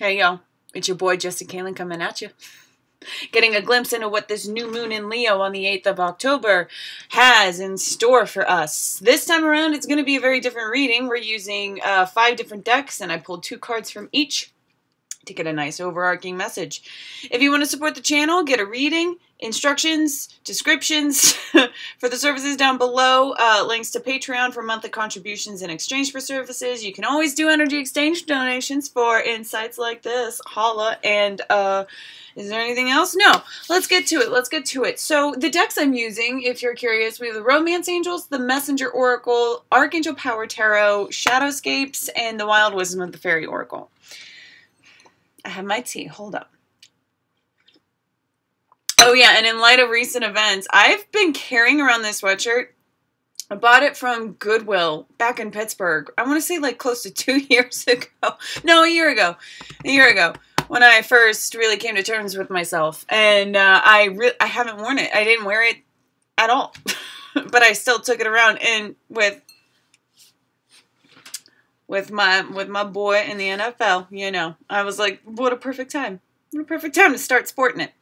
Hey, yo. It's your boy, Jesse Kalen, coming at you. Getting a glimpse into what this new moon in Leo on the 8th of October has in store for us. This time around, it's going to be a very different reading. We're using 5 different decks, and I pulled 2 cards from each to get a nice overarching message. If you want to support the channel, get a reading, instructions, descriptions for the services down below, links to Patreon for monthly contributions in exchange for services. You can always do energy exchange donations for insights like this. Holla. And is there anything else? No. Let's get to it. Let's get to it. So the decks I'm using, if you're curious, we have the Romance Angels, the Messenger Oracle, Archangel Power Tarot, Shadowscapes, and the Wild Wisdom of the Fairy Oracle. I have my tea. Hold up. Oh, yeah, and in light of recent events, I've been carrying around this sweatshirt. I bought it from Goodwill back in Pittsburgh. I want to say like close to 2 years ago. No, a year ago. A year ago, when I first really came to terms with myself. And I haven't worn it. I didn't wear it at all. But I still took it around and with my boy in the NFL, you know. I was like, what a perfect time. What a perfect time to start sporting it.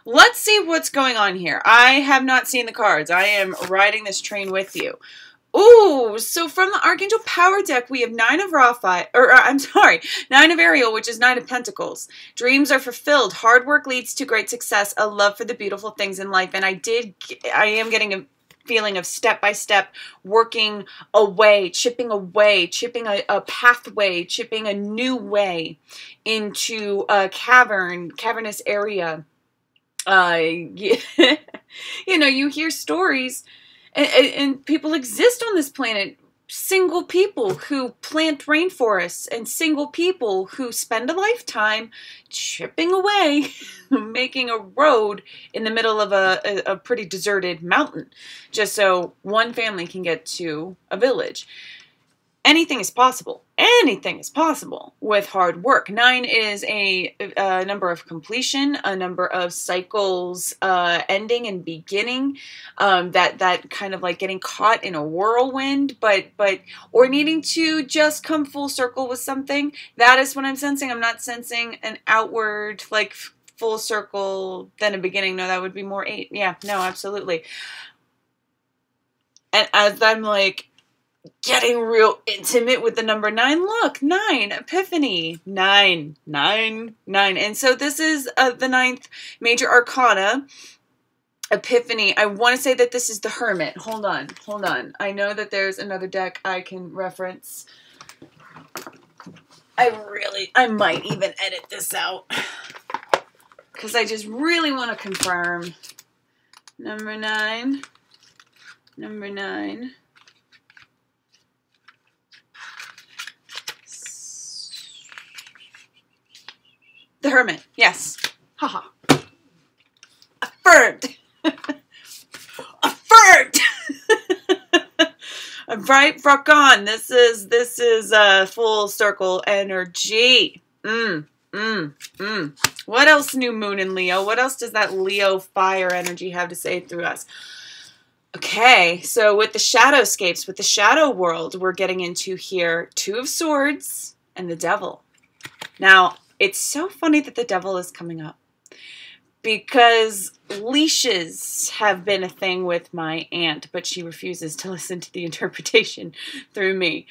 Let's see what's going on here. I have not seen the cards. I am riding this train with you. Ooh, so from the Archangel Power deck, we have 9 of Nine of Ariel, which is 9 of Pentacles. Dreams are fulfilled. Hard work leads to great success. A love for the beautiful things in life. And I am getting a feeling of step-by-step working away, chipping a pathway, chipping a new way into a cavernous area. You know, you hear stories and people exist on this planet, single people who plant rainforests and single people who spend a lifetime chipping away, making a road in the middle of a pretty deserted mountain, just so one family can get to a village. Anything is possible. Anything is possible with hard work. 9 is a number of completion, a number of cycles ending and beginning. That kind of like getting caught in a whirlwind, or needing to just come full circle with something. That is what I'm sensing. I'm not sensing an outward like full circle, then a beginning. No, that would be more 8. Yeah, no, absolutely. And as I'm like getting real intimate with the number 9. Look, 9, Epiphany, 9. And so this is the 9th major arcana, Epiphany. I want to say that this is the Hermit. Hold on. I know that there's another deck I can reference. I might even edit this out because I just really want to confirm. Number 9. The Hermit, yes. Haha. Affirmed. Affirmed. Right, rock on. This is full circle energy. What else, new moon in Leo? What else does that Leo fire energy have to say through us? Okay, so with the Shadowscapes, with the shadow world, we're getting into here 2 of Swords and the Devil. Now, it's so funny that the Devil is coming up because leashes have been a thing with my aunt, but she refuses to listen to the interpretation through me.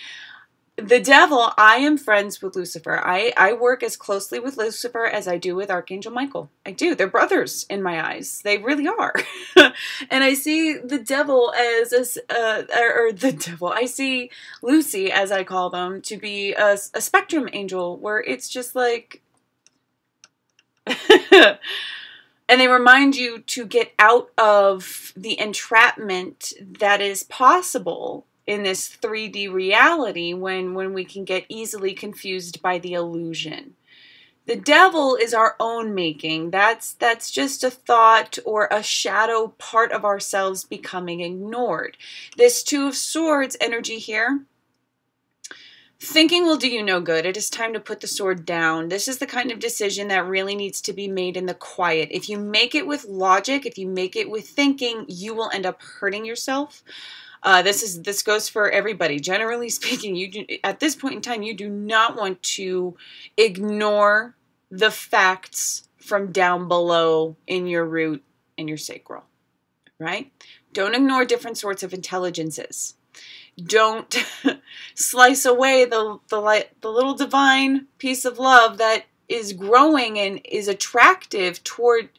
The Devil, I am friends with Lucifer. I work as closely with Lucifer as I do with Archangel Michael. I do. They're brothers in my eyes. They really are. And I see the Devil as, I see Lucy, as I call them, to be a spectrum angel where it's just like, and they remind you to get out of the entrapment that is possible in this 3D reality when we can get easily confused by the illusion. The Devil is our own making. That's just a thought or a shadow part of ourselves becoming ignored. This 2 of Swords energy here, thinking will do you no good. It is time to put the sword down. This is the kind of decision that really needs to be made in the quiet. If you make it with logic, if you make it with thinking, you will end up hurting yourself. This goes for everybody. Generally speaking, at this point in time, you do not want to ignore the facts from down below in your root and your sacral, right? Don't ignore different sorts of intelligences. Don't slice away the little divine piece of love that is growing and is attractive toward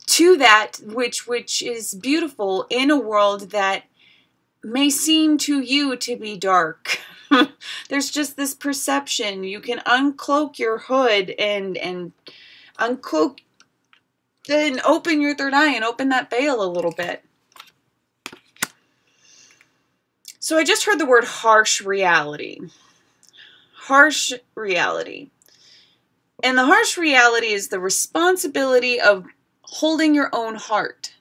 to that which is beautiful in a world that may seem to you to be dark. There's just this perception. You can uncloak your hood and uncloak, then open your third eye and open that veil a little bit. So I just heard the word harsh reality. Harsh reality. And the harsh reality is the responsibility of holding your own heart.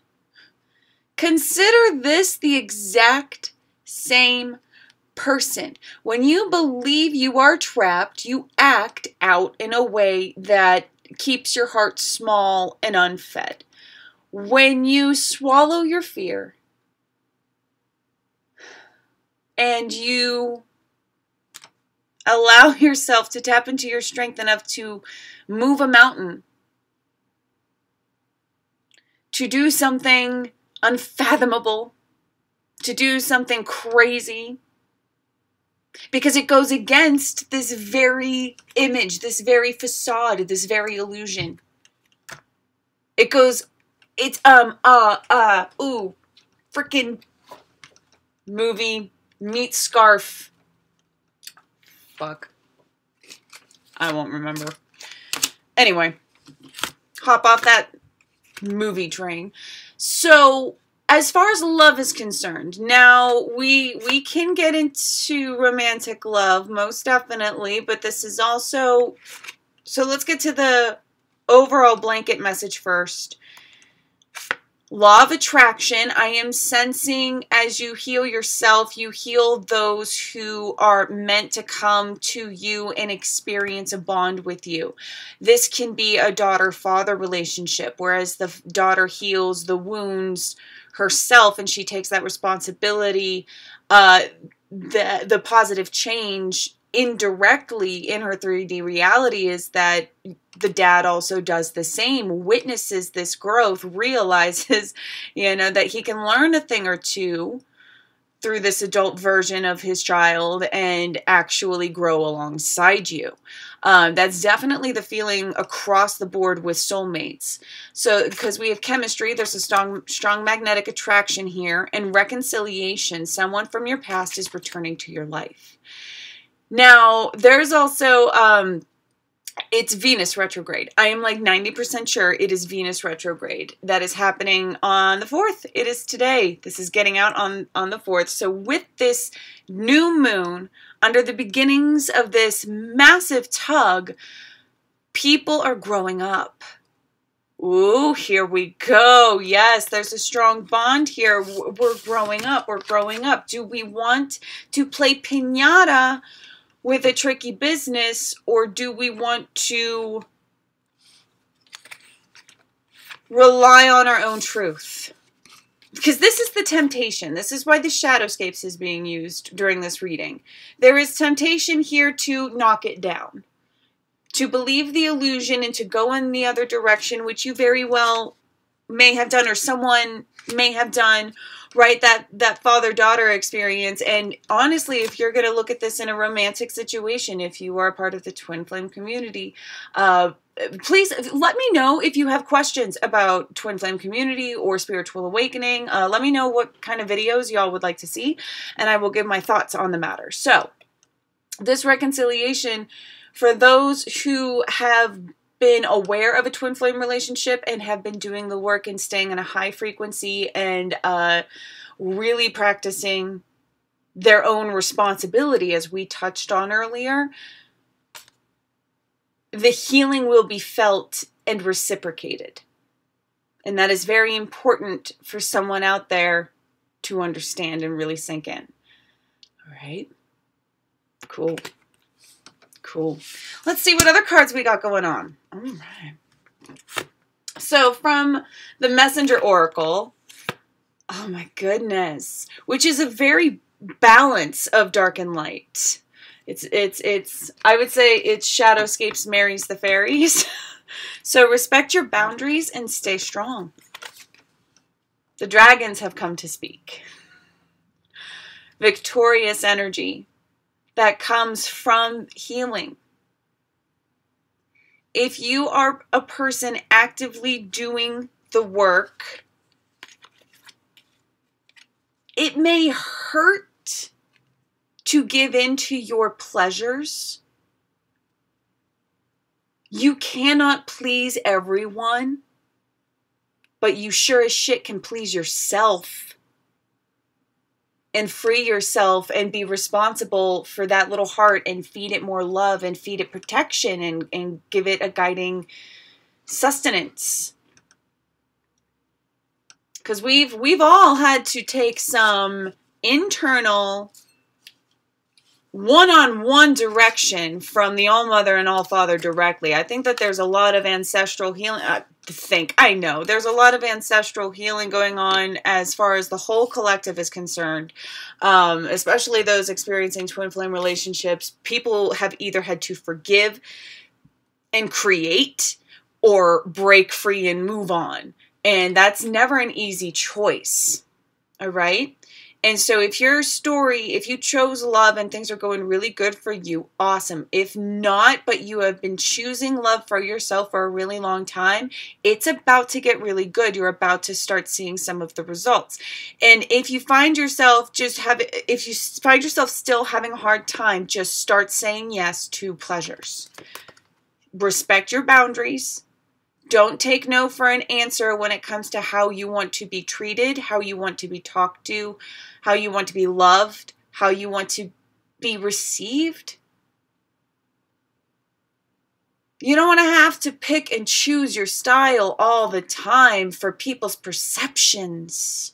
Consider this the exact same person. When you believe you are trapped, you act out in a way that keeps your heart small and unfed. When you swallow your fear and you allow yourself to tap into your strength enough to move a mountain, to do something unfathomable, to do something crazy, because it goes against this very image, this very facade, this very illusion. It's freaking movie meet scarf. Fuck. I won't remember. Anyway, hop off that movie train. So, as far as love is concerned, now we can get into romantic love, most definitely, but this is also, so let's get to the overall blanket message first. Law of attraction, I am sensing as you heal yourself, you heal those who are meant to come to you and experience a bond with you. This can be a daughter-father relationship, whereas the daughter heals the wounds herself and she takes that responsibility. The positive change indirectly in her 3D reality is that the dad also does the same, witnesses this growth, realizes, that he can learn a thing or two through this adult version of his child and actually grow alongside you. That's definitely the feeling across the board with soulmates. So, because we have chemistry, there's a strong magnetic attraction here, and reconciliation. Someone from your past is returning to your life. Now, there's also, it's Venus retrograde. I am like 90% sure it is Venus retrograde that is happening on the 4th. It is today. This is getting out on the 4th. So with this new moon, under the beginnings of this massive tug, people are growing up. Ooh, here we go. Yes, there's a strong bond here. We're growing up. We're growing up. Do we want to play piñata with a tricky business, or do we want to rely on our own truth? Because this is the temptation. This is why the Shadowscapes is being used during this reading. There is temptation here to knock it down, to believe the illusion and to go in the other direction, which you very well may have done, or someone may have done, right? That father-daughter experience. And honestly, if you're going to look at this in a romantic situation, if you are part of the twin flame community, please let me know if you have questions about twin flame community or spiritual awakening. Let me know what kind of videos y'all would like to see, and I will give my thoughts on the matter. So, this reconciliation, for those who have been aware of a twin flame relationship and have been doing the work and staying in a high frequency and really practicing their own responsibility, as we touched on earlier, the healing will be felt and reciprocated. And that is very important for someone out there to understand and really sink in. All right. Cool. Cool. Let's see what other cards we got going on. All right. So from the Messenger Oracle, Oh my goodness. Which is a very balance of dark and light. It's I would say it's Shadowscapes marries the fairies. So respect your boundaries and stay strong. The dragons have come to speak. Victorious energy that comes from healing. If you are a person actively doing the work, it may hurt to give in to your pleasures. You cannot please everyone, but you sure as shit can please yourself and free yourself and be responsible for that little heart and feed it more love and feed it protection and give it a guiding sustenance. Because we've all had to take some internal one-on-one direction from the All-Mother and All-Father directly. I think that there's a lot of ancestral healing. I know there's a lot of ancestral healing going on as far as the whole collective is concerned, especially those experiencing twin flame relationships. People have either had to forgive and create or break free and move on. And that's never an easy choice. All right? And so if your story, if you chose love and things are going really good for you, awesome. If not, but you have been choosing love for yourself for a really long time, it's about to get really good. You're about to start seeing some of the results. And if you find yourself still having a hard time, just start saying yes to pleasures. Respect your boundaries. Don't take no for an answer when it comes to how you want to be treated, how you want to be talked to, how you want to be loved, how you want to be received. You don't want to have to pick and choose your style all the time for people's perceptions.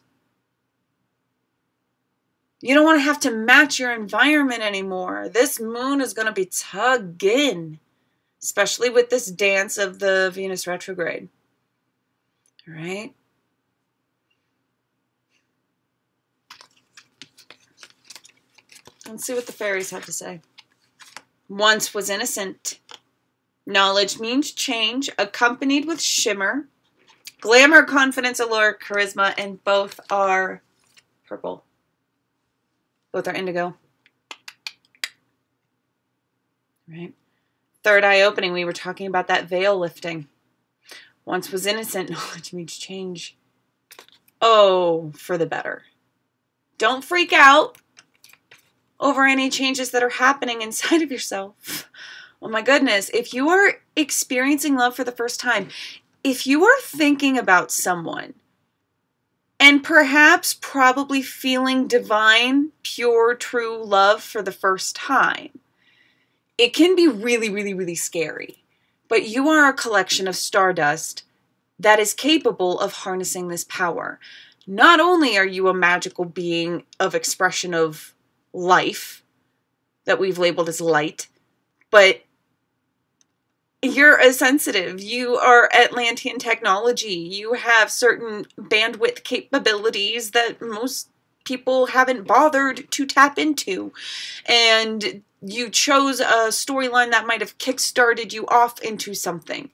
You don't want to have to match your environment anymore. This moon is going to be tugging. Especially with this dance of the Venus retrograde. All right? Let's see what the fairies have to say. Once was innocent. Knowledge means change, accompanied with shimmer. Glamour, confidence, allure, charisma, and both are purple. Both are indigo. All right? Third eye opening, we were talking about that veil lifting. Once was innocent, knowledge means change. Oh, for the better. Don't freak out over any changes that are happening inside of yourself. Oh my goodness, if you are experiencing love for the first time, if you are thinking about someone and perhaps probably feeling divine, pure, true love for the first time, it can be really, really, really scary. But you are a collection of stardust that is capable of harnessing this power. Not only are you a magical being of expression of life that we've labeled as light, but you're a sensitive. You are Atlantean technology. You have certain bandwidth capabilities that most people haven't bothered to tap into. And you chose a storyline that might have kickstarted you off into something.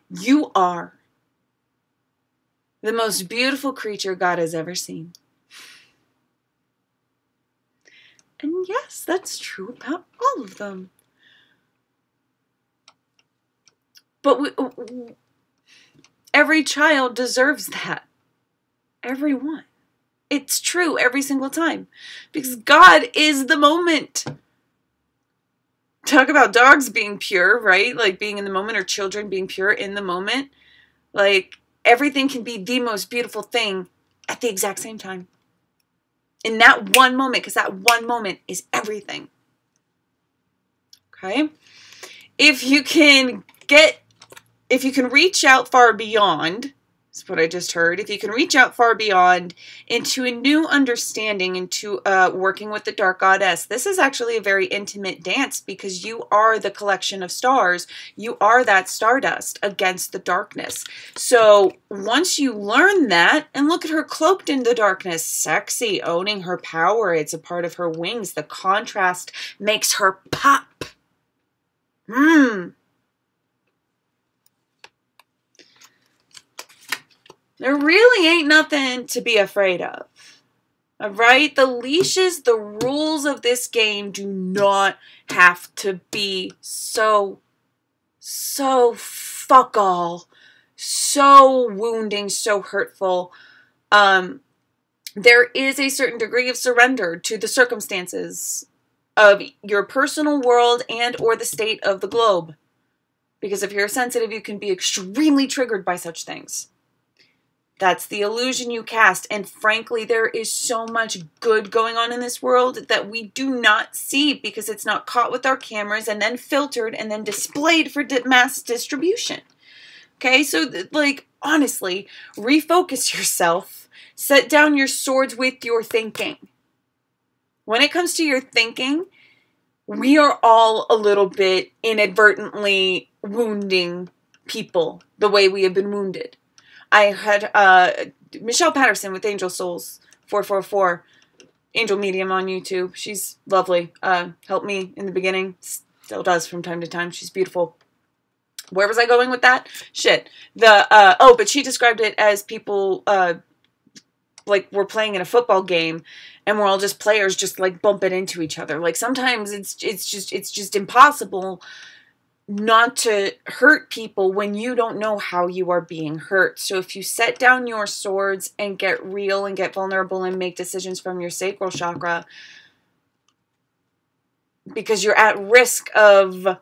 You are the most beautiful creature God has ever seen. And yes, that's true about all of them. But every child deserves that. Everyone. It's true every single time. Because God is the moment. Talk about dogs being pure, right? Like being in the moment, or children being pure in the moment. Like everything can be the most beautiful thing at the exact same time. In that one moment, because that one moment is everything. Okay? If you can reach out far beyond, That's what I just heard. If you can reach out far beyond into a new understanding, into working with the dark goddess, this is actually a very intimate dance because you are the collection of stars. You are that stardust against the darkness. So once you learn that, and look at her cloaked in the darkness, sexy, owning her power. It's a part of her wings. The contrast makes her pop. There really ain't nothing to be afraid of. All right? The leashes, the rules of this game do not have to be so fuck all, so wounding, so hurtful. There is a certain degree of surrender to the circumstances of your personal world and or the state of the globe. Because if you're sensitive, you can be extremely triggered by such things. That's the illusion you cast. And frankly, there is so much good going on in this world that we do not see because it's not caught with our cameras and then filtered and then displayed for mass distribution. Okay, so like, honestly, refocus yourself. Set down your swords with your thinking. When it comes to your thinking, we are all a little bit inadvertently wounding people the way we have been wounded. I had Michelle Patterson with Angel Souls 444, Angel Medium on YouTube. She's lovely. Helped me in the beginning. Still does from time to time. She's beautiful. Where was I going with that? Shit. But she described it as people like we're playing in a football game and we're all just players just like bumping into each other. Like sometimes it's just impossible not to hurt people when you don't know how you are being hurt. So if you set down your swords and get real and get vulnerable and make decisions from your sacral chakra, because you're at risk of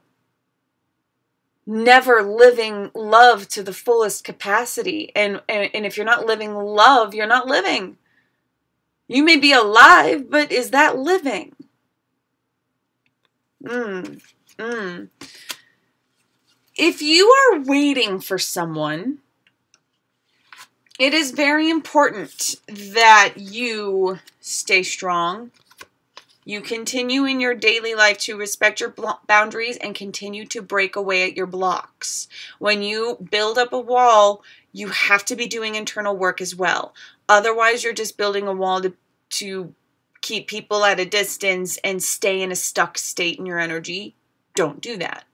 never living love to the fullest capacity. And if you're not living love, you're not living. You may be alive, but is that living? If you are waiting for someone, it is very important that you stay strong. You continue in your daily life to respect your boundaries and continue to break away at your blocks. When you build up a wall, you have to be doing internal work as well. Otherwise, you're just building a wall to keep people at a distance and stay in a stuck state in your energy. Don't do that.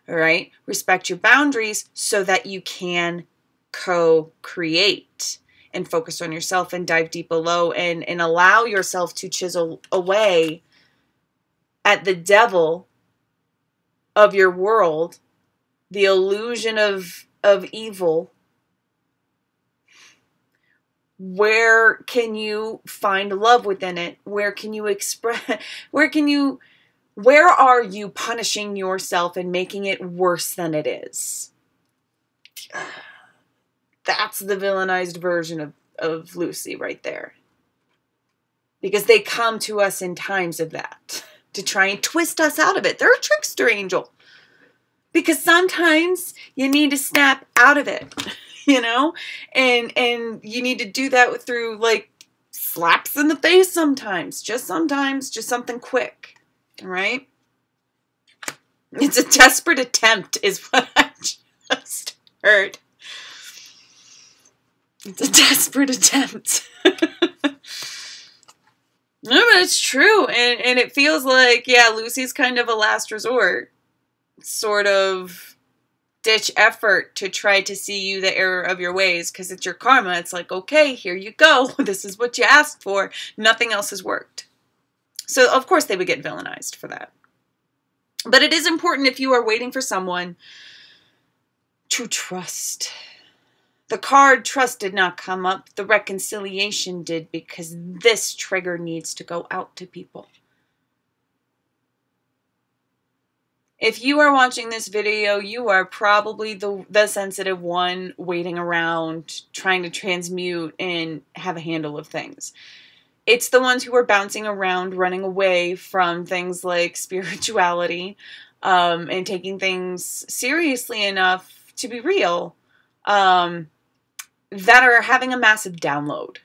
All right? Respect your boundaries so that you can co-create and focus on yourself and dive deep below and allow yourself to chisel away at the devil of your world, the illusion of evil. Where can you find love within it? Where can you express, where are you punishing yourself and making it worse than it is? That's the villainized version of Lucy right there. Because they come to us in times of that to try and twist us out of it. They're a trickster angel. Because sometimes you need to snap out of it, you know? And you need to do that through like slaps in the face sometimes, just something quick, all right? It's a desperate attempt is what I just heard. It's a desperate attempt. No, but it's true. And it feels like, yeah, Lucy's kind of a last resort. Sort of ditch effort to try to see you the error of your ways. Because it's your karma. It's like, okay, here you go. This is what you asked for. Nothing else has worked. So, of course, they would get villainized for that. But it is important if you are waiting for someone to trust. The card trust did not come up. The reconciliation did because this trigger needs to go out to people. If you are watching this video, you are probably the sensitive one waiting around, trying to transmute and have a handle of things. It's the ones who are bouncing around, running away from things like spirituality, and taking things seriously enough to be real. that are having a massive download.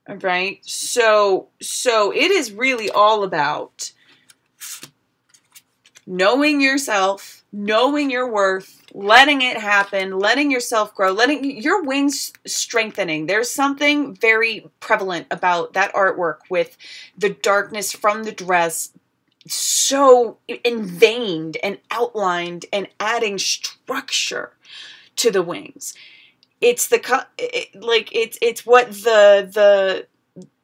All right? So it is really all about knowing yourself, knowing your worth, letting it happen, letting yourself grow, letting your wings strengthening. There's something very prevalent about that artwork with the darkness from the dress so inveined and outlined and adding structure to the wings. It's it's what the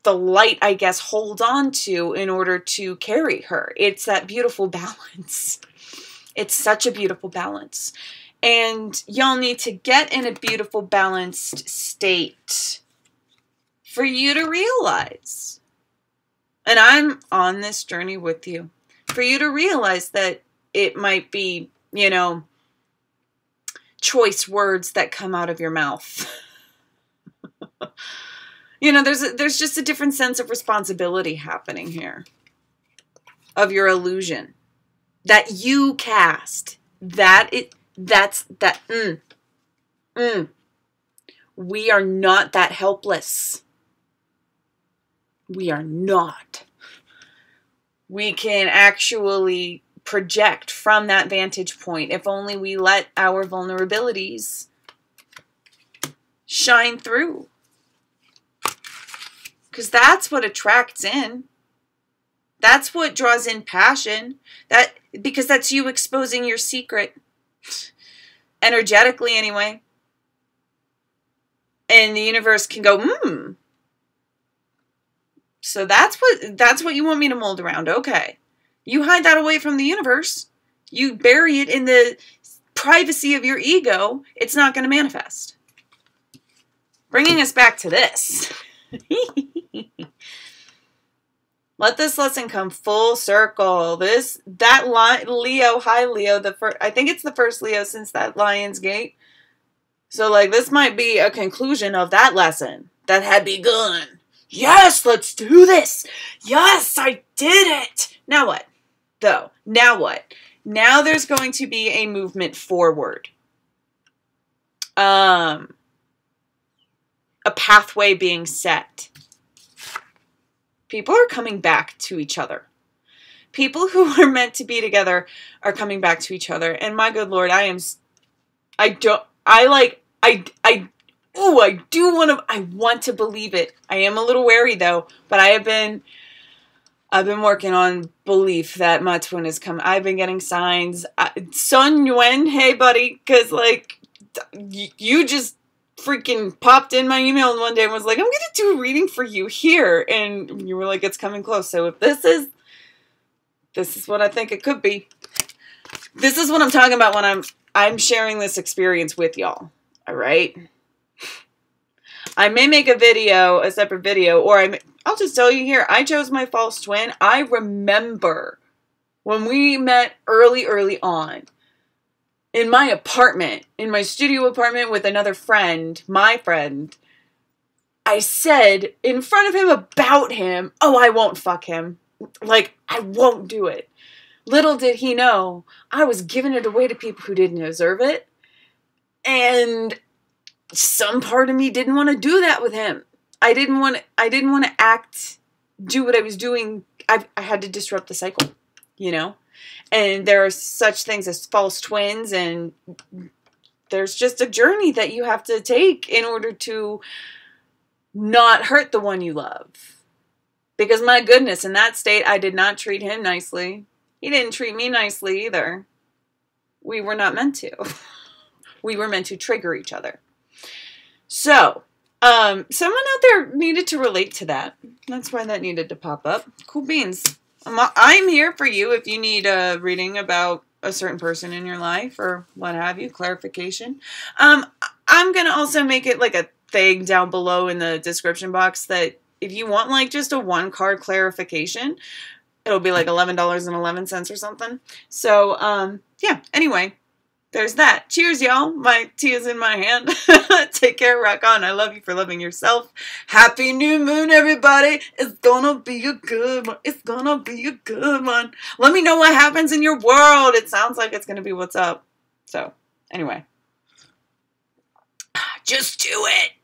light, I guess, holds on to in order to carry her. It's that beautiful balance. It's such a beautiful balance. And y'all need to get in a beautiful, balanced state for you to realize. And I'm on this journey with you. For you to realize that it might be, you know, choice words that come out of your mouth. You know, there's just a different sense of responsibility happening here. Of your illusion. That you cast. We are not that helpless. We are not. We can actually project from that vantage point if only we let our vulnerabilities shine through. Because that's what attracts in. That's what draws in passion. Because that's you exposing your secret. Energetically, anyway. And the universe can go, So that's what you want me to mold around. Okay. You hide that away from the universe. You bury it in the privacy of your ego. It's not going to manifest. Bringing us back to this. Let this lesson come full circle. Leo, hi Leo, I think it's the first Leo since that Lion's Gate. So like this might be a conclusion of that lesson that had begun. Yes, let's do this. Yes, I did it. Now what? Though, now what? Now there's going to be a movement forward. A pathway being set. People are coming back to each other. People who are meant to be together are coming back to each other. And my good Lord, I want to believe it. I am a little wary though, but I've been working on belief that my twin is coming. I've been getting signs. Sun Yuan, hey buddy, because like you just freaking popped in my email one day and was like, I'm going to do a reading for you here. And you were like, it's coming close. So if this is what I think it could be. This is what I'm talking about when I'm sharing this experience with y'all. All right. I may make a separate video, or I'll just tell you here, I chose my false twin. I remember when we met early on in my apartment, in my studio apartment with another friend, my friend, I said in front of him about him, oh, I won't fuck him. Like, I won't do it. Little did he know, I was giving it away to people who didn't deserve it. And some part of me didn't want to do that with him. I didn't want to do what I was doing. I had to disrupt the cycle, you know? And there are such things as false twins, and there's just a journey that you have to take in order to not hurt the one you love. Because my goodness, in that state, I did not treat him nicely. He didn't treat me nicely either. We were not meant to. We were meant to trigger each other. So, someone out there needed to relate to that. That's why that needed to pop up. Cool beans. I'm here for you if you need a reading about a certain person in your life or what have you, clarification. I'm going to also make it like a thing down below in the description box that if you want like just a one card clarification, it'll be like $11.11 or something. So, yeah, anyway. There's that. Cheers, y'all. My tea is in my hand. Take care. Rock on. I love you for loving yourself. Happy new moon, everybody. It's gonna be a good one. It's gonna be a good one. Let me know what happens in your world. It sounds like it's gonna be what's up. So, anyway. Just do it.